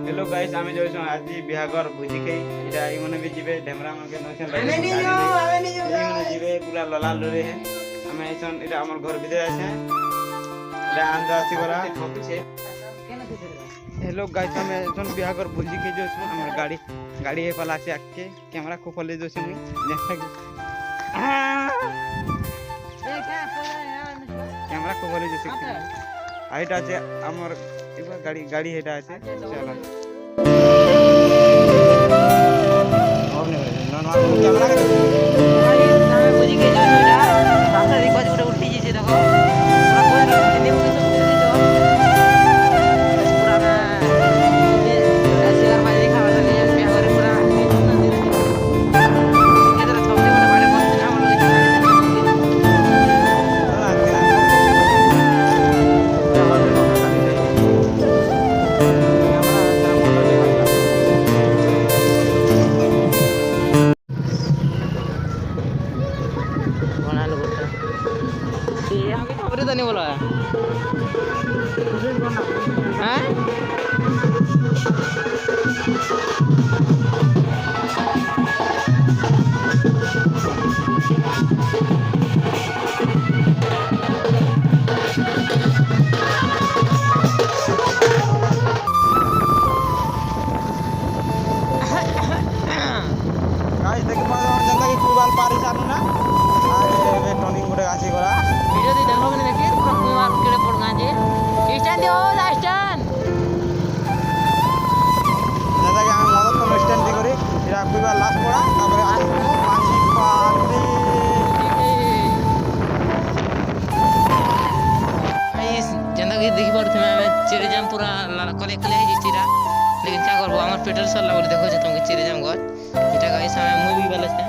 hello guys आमे जोइछन आज बिहागर भोजी खाई इटा ई मने भी जिबे ढेमरा मन के नछन आमे नहीं जिबे पूरा लला लरे है आमे ऐसन इटा हमर घर भीतर আছে इटा आंदा आसी बरा हेलो गाइस आमे जोन बिहागर भोजी खाई जोइछन हमर गाड़ी ए पला আছে आके कैमरा को फले जोइछन देखा कैमरा को फले जोइछन आइटा আছে हमर गाड़ी हेटा আছে चलो और नहीं नॉर्मल कैमरा के सामने बुझी के जो रास्ता देख बाजू उठे उठी जे देखो पूरा कोई नहीं हो सब पूरा ना ये ऐसे और बाजू देखा वाला नहीं है बिहार पूरा ये तरह छपने वाला बारे मस्त ना हम लोग नहीं बोला है हैं गाइस देखि मजा जंदा की फुटबॉल पारी सानु ना आरे टर्निंग गुडे आसी गरा वीडियो दे देखो मैंने देखी पूरा कुमार के पड़ गाजे स्टैंड हो स्टैंड दादा के हम मदद को स्टैंड दी करी फिर आपकी बार लास्ट पड़ा तापर आज पांची पार्टी गाइस जंदा की देखि पड़थे मैं चेरे जाम पूरा कले कले है चिरा लेकिन क्या करबो हमर पेट्रोल सरला बोले देखो जे तुमके चेरे जाम गज এটা गाइस हमें मूवी वाला है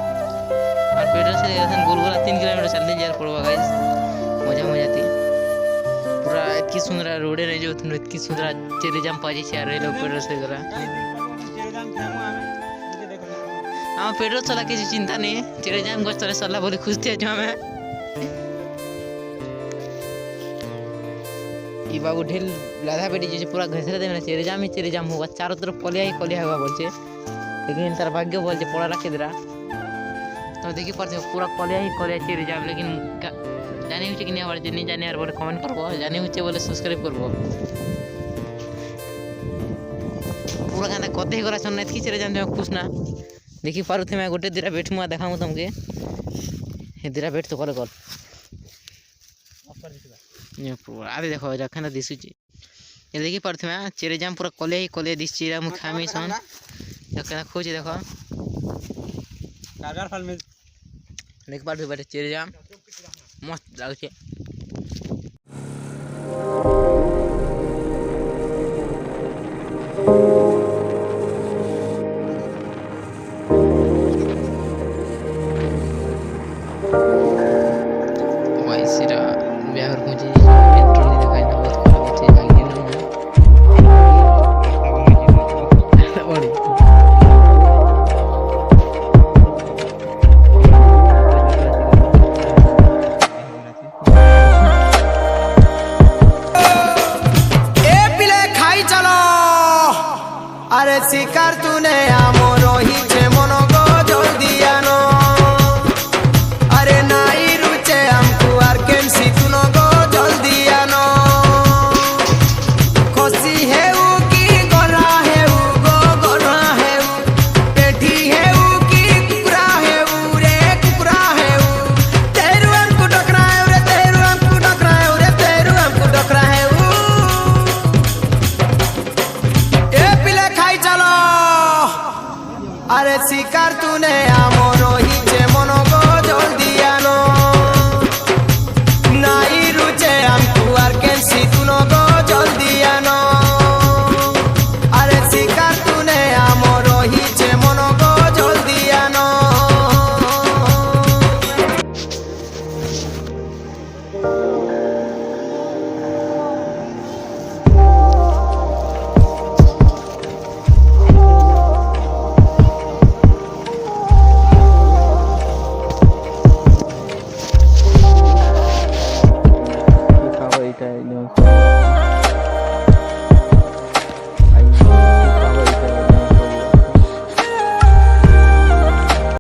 और पेट्रोल से ऐसा गोलगोला 3 किलोमीटर चलने जार पड़वा गाइस मजा थी पूरा इतनी सुंदर रोड है जो इतनी सुंदर चेरी जाम पाजी से रहे लोग पेट्रोल से करा हां पेट्रोल चला किसी चिंता नहीं चेरी जाम गो चले सल्ला बोली खुश थे जो हमें ई बाबू ढेल लाधा बेटी जैसे पूरा घसरे दे ना चेरी जाम होगा चारों तरफ कलिया होगा बोलছে लेकिन तार भाग्य बोलছে पड़ा रखे दरा तो देखी पर पूरा कलिया चेरी जाम लेकिन जाने हुचे कि नहीं आवार जे नहीं जाने यार बोले कमेंट करबो जाने हुचे बोले सब्सक्राइब करबो पूरा गाना कते ही करा सन एतकी चेरे जान खुश ना देखी पारु थे मैं गोटे दिरा बैठ मुआ देखामु तुमके हे दिरा बैठ तो कल ये पूरा आदि देखो जखना दिसुची ये देखी पारु थे मैं चेरे जाम पूरा कले दिसची रा मु खामी सन जखना खोजी देखो कारगर फल में देख पारु बैठे चेरे जाम मस्त लागे वाइसिरा बिहार मुझे पेट्रोल नहीं दिखाई ना बहुत खराब है चीज आगे नहीं अरे शिकार तूने आमरो ही छे मनो गो जोड़ दिया नो अरे नाई रुचे हमको आर केमसी तूनो गो जोड़ दिया नो खुशी है वो की गोरा है वो गो गोरा है वो पेठी है वो की कुकरा है वो रे कुकरा है वो तेरू हमको डकरा है रे तेरू हमको डकरा है रे तेरू हमको डकरा है वो ए पिले खाई चलो अरे शिकार तूने आमो